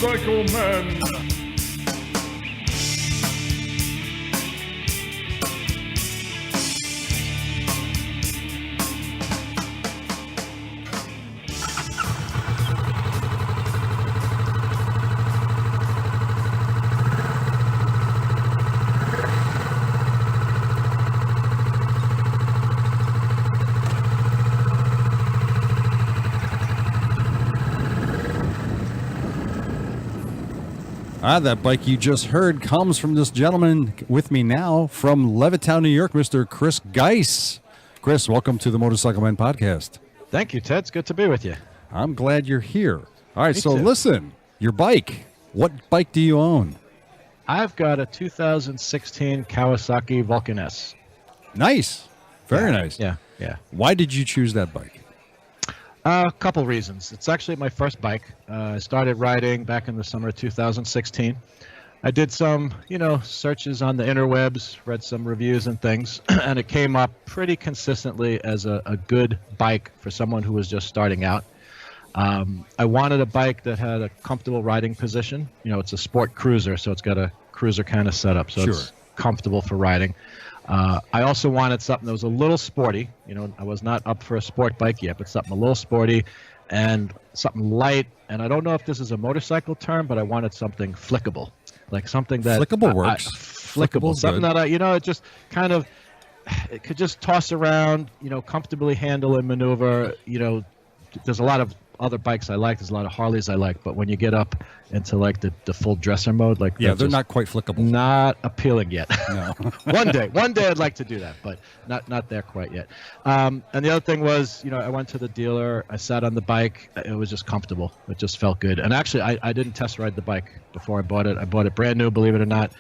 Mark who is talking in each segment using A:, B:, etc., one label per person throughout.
A: Motorcycle Men.
B: That bike you just heard comes from this gentleman with me now from Levittown, New York, Mr. Chris Geiss. Chris, welcome to the Motorcycle Men podcast.
C: Thank you, Ted. It's good to be with you.
B: I'm glad you're here. All right,
C: Me
B: so
C: too.
B: listen, your bike. What bike do you own?
C: I've got a 2016 Kawasaki Vulcan S.
B: Nice. Very nice.
C: Yeah.
B: Why did you choose that bike?
C: A couple reasons. It's actually my first bike. I started riding back in the summer of 2016. I did some, searches on the interwebs, read some reviews and things, and it came up pretty consistently as a good bike for someone who was just starting out. I wanted a bike that had a comfortable riding position. It's a sport cruiser, so it's got a cruiser kind of setup, so It's comfortable for riding. I also wanted something that was a little sporty. I was not up for a sport bike yet, but something a little sporty and something light. And I don't know if this is a motorcycle term, but I wanted something flickable, like something that
B: Flickable works.
C: Flickable, something
B: good.
C: that it just kind of, it could just toss around, comfortably handle and maneuver. There's a lot of other bikes I like. There's a lot of Harleys I like, but when you get up into like the full dresser mode,
B: They're not quite flickable.
C: Not appealing yet.
B: No.
C: One day I'd like to do that, but not there quite yet. And the other thing was, I went to the dealer. I sat on the bike. It was just comfortable. It just felt good. And actually, I didn't test ride the bike before I bought it. I bought it brand new, believe it or not.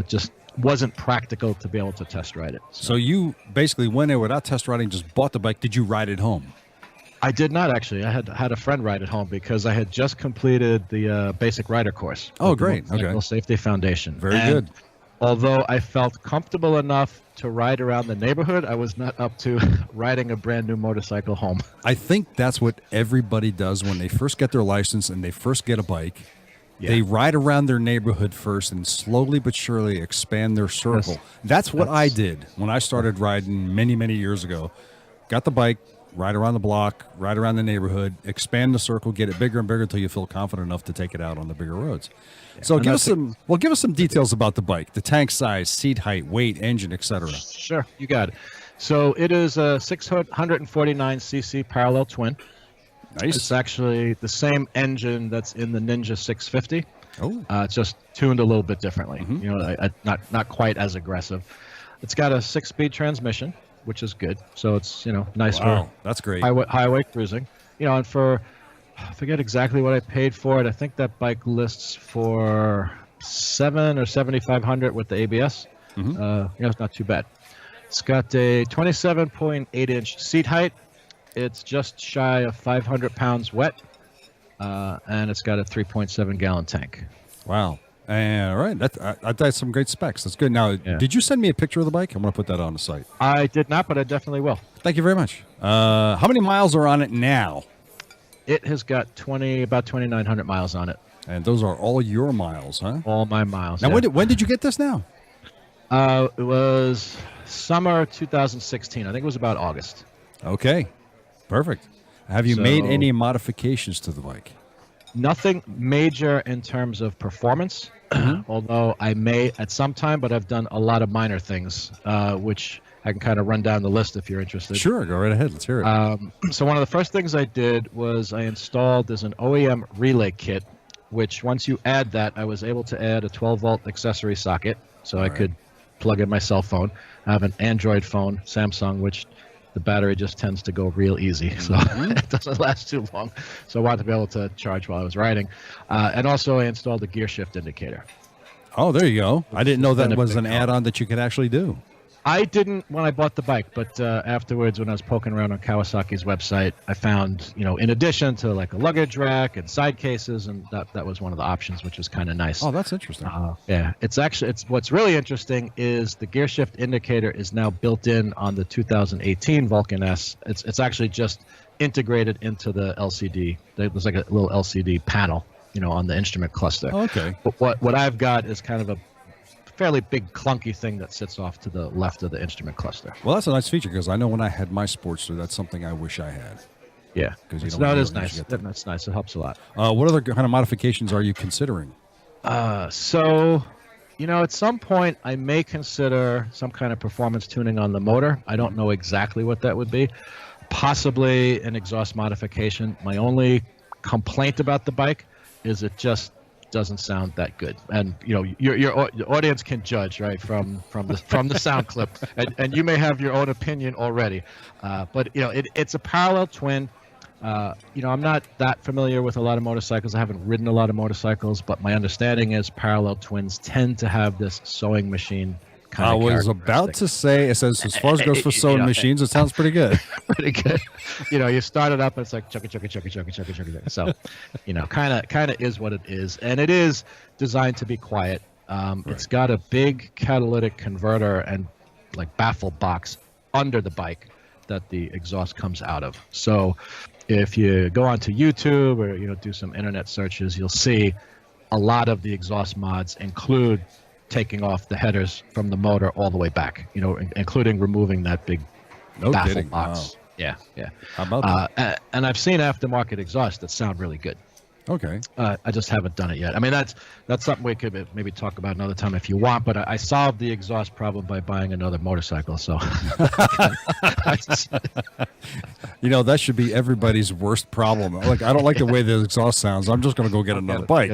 C: Just wasn't practical to be able to test ride it.
B: So you basically went there without test riding, just bought the bike. Did you ride it home?
C: I did not actually. I had a friend ride at home because I had just completed the basic rider course.
B: Oh, great.
C: The Motorcycle Safety Foundation.
B: Very good.
C: Although I felt comfortable enough to ride around the neighborhood, I was not up to riding a brand new motorcycle home.
B: I think that's what everybody does when they first get their license and they first get a bike. Yeah. They ride around their neighborhood first and slowly but surely expand their circle.
C: Yes.
B: That's what I did when I started riding many, many years ago. Got the bike, ride around the block, ride around the neighborhood, expand the circle, get it bigger and bigger until you feel confident enough to take it out on the bigger roads. Yeah. So give us some details about the bike, the tank size, seat height, weight, engine, etc.
C: Sure, you got it. So it is a 649cc parallel twin.
B: Nice.
C: It's actually the same engine that's in the Ninja 650.
B: Oh.
C: It's just tuned a little bit differently.
B: Mm-hmm.
C: Not quite as aggressive. It's got a 6-speed transmission, which is good. So it's, nice for
B: that's great.
C: Highway cruising. And I forget exactly what I paid for it. I think that bike lists for $700 or $7,500 with the ABS.
B: Mm-hmm.
C: It's not too bad. It's got a 27.8-inch seat height. It's just shy of 500 pounds wet, and it's got a 3.7-gallon tank.
B: Wow. All right. That's some great specs. That's good. Now, Did you send me a picture of the bike? I'm going to put that on the site.
C: I did not, but I definitely will.
B: Thank you very much. How many miles are on it now?
C: It has got about 2,900 miles on it.
B: And those are all your miles, huh?
C: All my miles.
B: Now, when did you get this now?
C: It was summer 2016. I think it was about August.
B: Okay. Perfect. Have you made any modifications to the bike?
C: Nothing major in terms of performance, although I may at some time, but I've done a lot of minor things, which I can kind of run down the list if you're interested.
B: Sure, go right ahead. Let's hear it.
C: So one of the first things I did was I installed, there's an OEM relay kit, which once you add that, I was able to add a 12-volt accessory socket, so I could plug in my cell phone. I have an Android phone, Samsung, which the battery just tends to go real easy, so it doesn't last too long. So I wanted to be able to charge while I was riding. And also I installed a gear shift indicator.
B: Oh, there you go. I didn't know that was an add-on that you could actually do.
C: I didn't when I bought the bike, but afterwards when I was poking around on Kawasaki's website, I found, in addition to like a luggage rack and side cases, and that was one of the options, which was kind of nice.
B: Oh, that's interesting.
C: Yeah, it's what's really interesting is the gear shift indicator is now built in on the 2018 Vulcan S. It's actually just integrated into the LCD. There's like a little LCD panel on the instrument cluster.
B: Okay.
C: But what I've got is kind of a fairly big clunky thing that sits off to the left of the instrument cluster.
B: Well, that's a nice feature because I know when I had my Sportster, that's something I wish I had.
C: Yeah,
B: because
C: it is nice. That's nice. It helps a lot.
B: What other kind of modifications are you considering?
C: So, at some point I may consider some kind of performance tuning on the motor. I don't know exactly what that would be. Possibly an exhaust modification. My only complaint about the bike is it just doesn't sound that good, and your audience can judge, right, from the sound clip, and you may have your own opinion already, but it's a parallel twin. I'm not that familiar with a lot of motorcycles. I haven't ridden a lot of motorcycles, but my understanding is parallel twins tend to have this sewing machine kind of
B: I was about to say, it says as far as it goes for sewing machines, it sounds pretty good.
C: Pretty good. You start it up, and it's like chugga chugga chugga chugga chugga chugga. So, kind of is what it is, and it is designed to be quiet. It's got a big catalytic converter and like baffle box under the bike that the exhaust comes out of. So, if you go onto YouTube or do some internet searches, you'll see a lot of the exhaust mods include taking off the headers from the motor all the way back, including removing that big baffle box.
B: Wow.
C: Yeah.
B: How about that?
C: And I've seen aftermarket exhausts that sound really good.
B: Okay.
C: I just haven't done it yet. I mean, that's something we could maybe talk about another time if you want, but I solved the exhaust problem by buying another motorcycle, so.
B: That should be everybody's worst problem. Like, I don't like the way the exhaust sounds. I'm just going to go get another bike.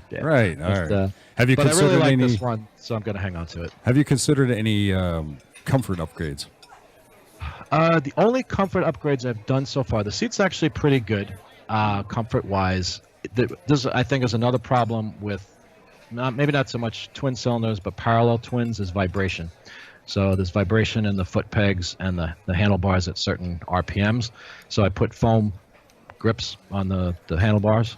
C: Yeah.
B: Right. All right. Have you
C: but
B: considered
C: I really like
B: any?
C: This one, so I'm going to hang on to it.
B: Have you considered any comfort upgrades?
C: The only comfort upgrades I've done so far, the seat's actually pretty good, comfort-wise. This, I think, is another problem with maybe not so much twin cylinders, but parallel twins is vibration. So there's vibration in the foot pegs and the handlebars at certain RPMs. So I put foam grips on the handlebars,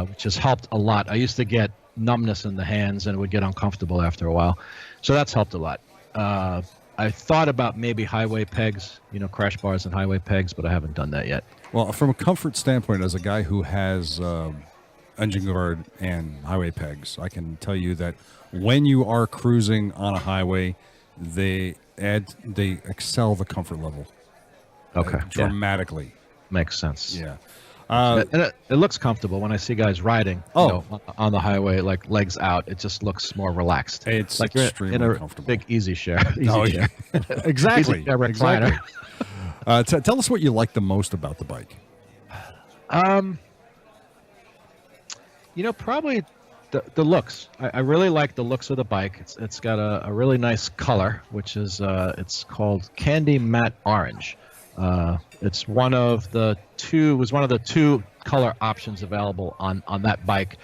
C: which has helped a lot. I used to get numbness in the hands and it would get uncomfortable after a while. So that's helped a lot. I thought about maybe highway pegs, crash bars and highway pegs, but I haven't done that yet.
B: Well, from a comfort standpoint, as a guy who has engine guard and highway pegs, I can tell you that when you are cruising on a highway, they excel the comfort level.
C: Okay.
B: Dramatically.
C: Yeah. Makes sense.
B: Yeah.
C: And it looks comfortable when I see guys riding on the highway, like legs out. It just looks more relaxed.
B: It's
C: like
B: extremely
C: you're in a
B: comfortable.
C: big easy chair.
B: Yeah. Exactly.
C: Easy chair recliner.
B: Exactly. Tell us what you like the most about the bike.
C: Probably the looks. I really like the looks of the bike. It's got a really nice color, which is it's called Candy Matte Orange. It's one of the two color options available on that bike.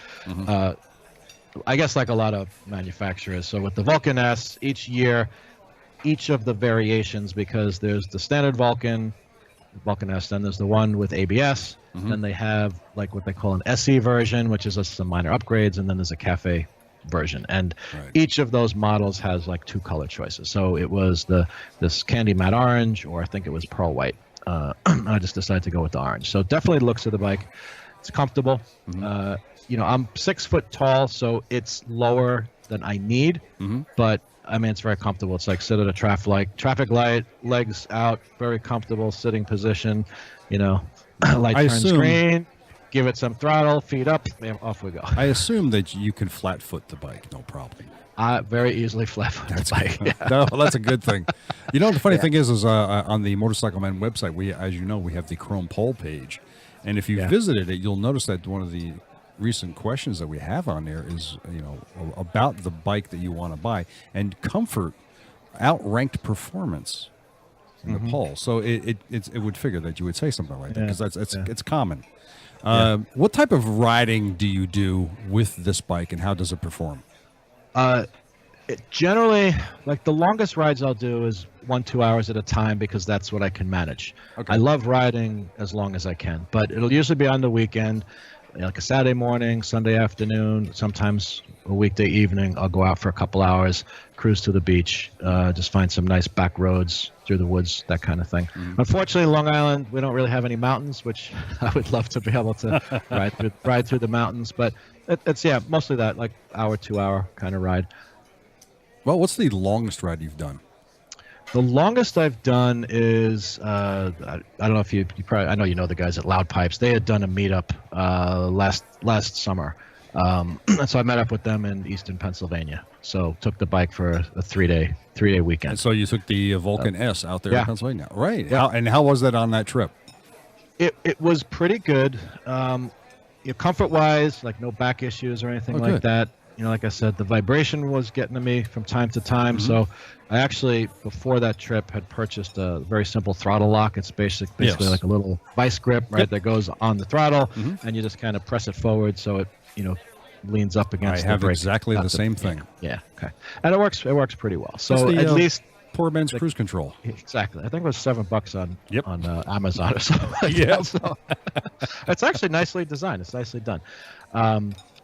C: I guess like a lot of manufacturers. So with the Vulcan S, each year, each of the variations, because there's the standard Vulcan S, then there's the one with ABS, then they have like what they call an SE version, which is just some minor upgrades, and then there's a cafe version, and each of those models has like two color choices. So it was this Candy Matte Orange, or I think it was Pearl White. I just decided to go with the orange. So definitely the looks of the bike. It's comfortable. I'm 6 foot tall, so it's lower than I need, but I mean, it's very comfortable. It's like sit at a traffic light, legs out, very comfortable sitting position, light turn screen, give it some throttle, feet up, and off we go.
B: I assume that you can flat foot the bike, no problem.
C: Very easily flat foot the bike. Yeah.
B: No, that's a good thing. The funny thing is on the Motorcycle Man website, we have the Chrome Poll page, and if you visited it, you'll notice that one of the recent questions that we have on there is about the bike that you want to buy, and comfort outranked performance in the poll. So it would figure that you would say something like that, because it's common. What type of riding do you do with this bike, and how does it perform?
C: Generally, like the longest rides I'll do is 1-2 hours at a time, because that's what I can manage. I love riding as long as I can, but it'll usually be on the weekend. like a Saturday morning, Sunday afternoon, sometimes a weekday evening, I'll go out for a couple hours, cruise to the beach, just find some nice back roads through the woods, that kind of thing. Unfortunately, Long Island, we don't really have any mountains, which I would love to be able to ride through the mountains. But it's mostly that, like hour, 2 hour kind of ride.
B: Well, what's the longest ride you've done?
C: The longest I've done is I don't know if you probably, I know you know the guys at Loud Pipes. They had done a meetup last summer, and so I met up with them in Eastern Pennsylvania. So took the bike for a three day weekend.
B: And so you took the Vulcan S out there in Pennsylvania, right?
C: Yeah.
B: How was that on that trip?
C: It was pretty good. Comfort wise, like no back issues or anything like that. Like I said, the vibration was getting to me from time to time. So I actually, before that trip, had purchased a very simple throttle lock. It's basically like a little vice grip, right, that goes on the throttle, and you just kind of press it forward so it, leans up against the brake.
B: I have exactly the same thing.
C: Yeah, okay. And it works pretty well. So
B: the,
C: at least...
B: poor man's cruise control.
C: Exactly. I think it was $7 on Amazon or something like that. So it's actually nicely designed. It's nicely done.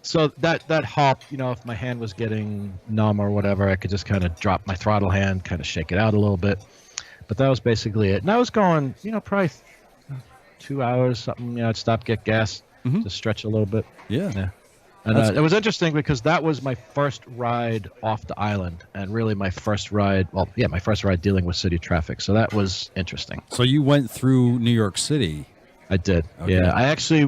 C: So that hop, if my hand was getting numb or whatever, I could just kind of drop my throttle hand, kind of shake it out a little bit. But that was basically it. And I was going, probably 2 hours, something. I'd stop, get gas, just stretch a little bit.
B: Yeah.
C: And it was interesting because that was my first ride off the island, and really my first ride dealing with city traffic. So that was interesting.
B: So you went through New York City.
C: I did. Okay. Yeah.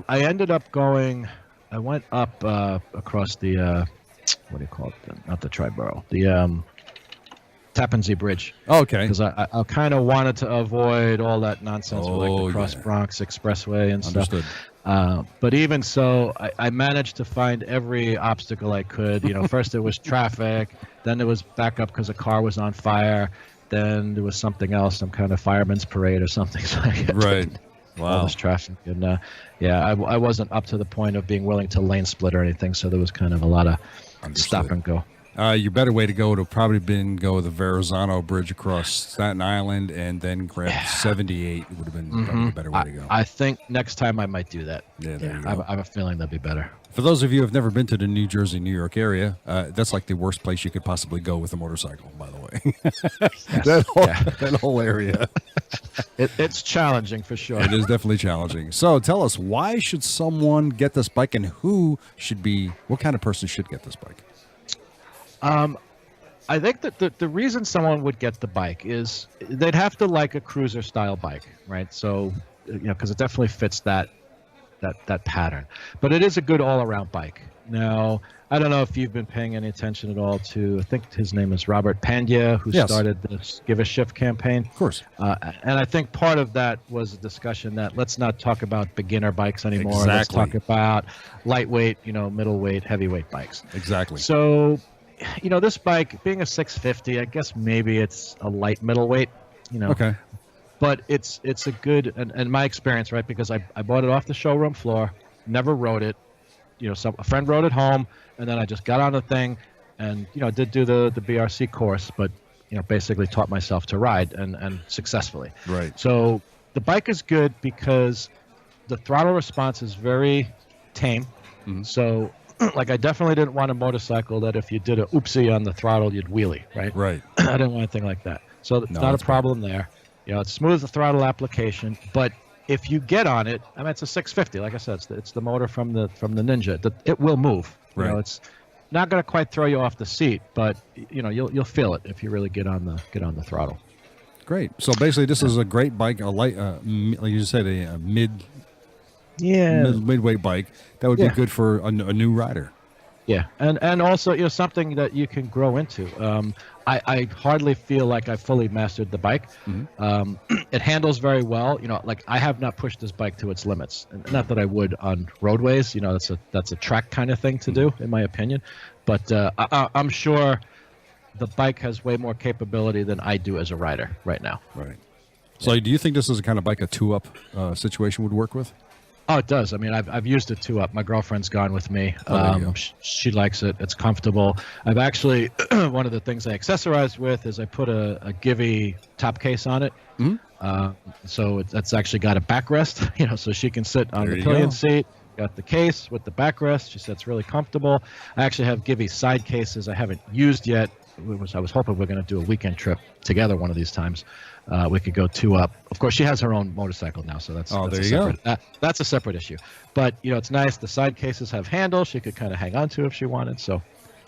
C: I ended up going. I went up across the what do you call it? Not the Triborough. The Tappan Zee Bridge.
B: Okay.
C: Because I kind of wanted to avoid all that nonsense with like the Cross Bronx Expressway and
B: Understood.
C: stuff. But even so, I managed to find every obstacle I could. First it was traffic, then it was back up because a car was on fire, then there was something else, some kind of fireman's parade or something. So
B: right. Wow.
C: All this traffic. And I wasn't up to the point of being willing to lane split or anything, so there was kind of a lot of stop and go.
B: Your better way to go would have probably been go the Verrazano Bridge across Staten Island and then grab 78. It would have been probably a better way to go.
C: I think next time I might do that.
B: Yeah, there you go.
C: I have a feeling that'd be better.
B: For those of you who have never been to the New Jersey, New York area, that's like the worst place you could possibly go with a motorcycle, by the way. That whole area.
C: It's challenging for sure.
B: It is definitely challenging. So tell us, why should someone get this bike, and what kind of person should get this bike?
C: I think that the reason someone would get the bike is they'd have to like a cruiser style bike, right? So, because it definitely fits that pattern. But it is a good all-around bike. Now, I don't know if you've been paying any attention at all to, I think his name is Robert Pandya, who started this Give a Shift campaign.
B: Of course.
C: And I think part of that was a discussion that let's not talk about beginner bikes anymore.
B: Exactly.
C: Let's talk about lightweight, middleweight, heavyweight bikes.
B: Exactly.
C: So, this bike, being a 650, I guess maybe it's a light middleweight,
B: Okay.
C: But it's a good, and my experience, right, because I bought it off the showroom floor, never rode it. A friend rode it home, and then I just got on the thing and, did do the BRC course, but, basically taught myself to ride and successfully.
B: Right.
C: So the bike is good because the throttle response is very tame. So, like, I definitely didn't want a motorcycle that if you did a oopsie on the throttle, you'd wheelie, right?
B: Right.
C: I didn't want anything like that. So it's not a problem there. It's smooth the throttle application, but if you get on it, I mean, it's a 650. Like I said, it's the motor from the Ninja. It will move.
B: Right.
C: It's not going to quite throw you off the seat, but you'll feel it if you really get on the throttle.
B: Great. So basically, this is a great bike, a light, like you said, a midweight bike that would be good for a new rider.
C: Yeah, and also something that you can grow into. I hardly feel like I fully mastered the bike. It handles very well. Like I have not pushed this bike to its limits. Not that I would on roadways. That's a track kind of thing to do, in my opinion. But I'm sure the bike has way more capability than I do as a rider right now.
B: Right. So do you think this is the kind of bike a two-up situation would work with?
C: Oh, it does. I mean, I've used it 2-up. My girlfriend's gone with me. She likes it. It's comfortable. I've actually, one of the things I accessorized with is I put a Givey top case on it. So it's actually got a backrest, so she can sit on the pillion seat, got the case with the backrest. She said it's really comfortable. I actually have Gibby side cases I haven't used yet. I was hoping we're going to do a weekend trip together one of these times. We could go 2 up. Of course, she has her own motorcycle now, so that's
B: there you go.
C: That's a separate issue. But it's nice. The side cases have handles. She could kind of hang on to if she wanted. So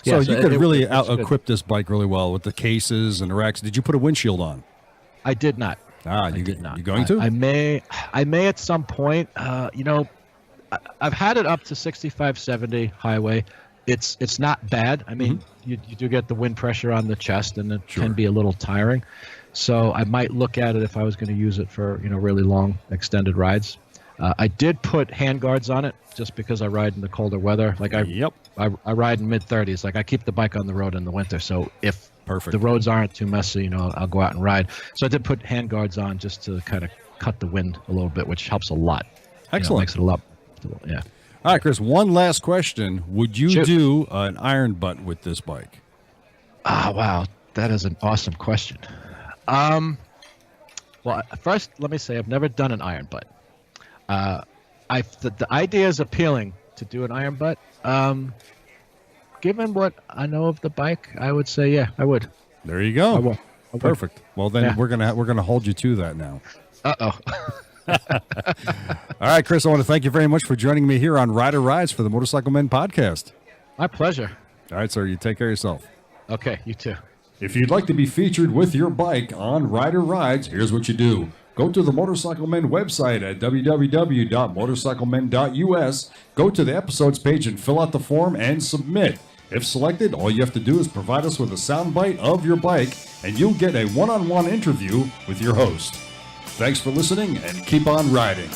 B: you could really out-equip this bike really well with the cases and the racks. Did you put a windshield on?
C: I did not.
B: You
C: did not.
B: You going to?
C: I may at some point. I've had it up to 65, 70 highway. It's not bad. I mean, you do get the wind pressure on the chest, and it can be a little tiring. So I might look at it if I was going to use it for really long extended rides. I did put hand guards on it just because I ride in the colder weather. Like I ride in mid-30s. Like I keep the bike on the road in the winter. So if the roads aren't too messy, I'll go out and ride. So I did put hand guards on just to kind of cut the wind a little bit, which helps a lot.
B: Excellent.
C: Makes it a lot. Yeah.
B: All right, Chris, one last question. Would you do an iron butt with this bike?
C: Wow. That is an awesome question. Well, first, let me say I've never done an iron butt. The idea is appealing to do an iron butt. Given what I know of the bike, I would say, yeah, I would.
B: There you go.
C: I will.
B: Perfect. Well, then we're gonna hold you to that now.
C: Uh-oh.
B: All right, Chris, I want to thank you very much for joining me here on Rider Rides for the Motorcycle Men podcast.
C: My pleasure.
B: All right, sir. You take care of yourself.
C: Okay, you too.
B: If you'd like to be featured with your bike on Rider Rides, here's what you do. Go to the Motorcycle Men website at www.motorcyclemen.us. Go to the episodes page and fill out the form and submit. If selected, all you have to do is provide us with a soundbite of your bike, and you'll get a one-on-one interview with your host. Thanks for listening, and keep on riding.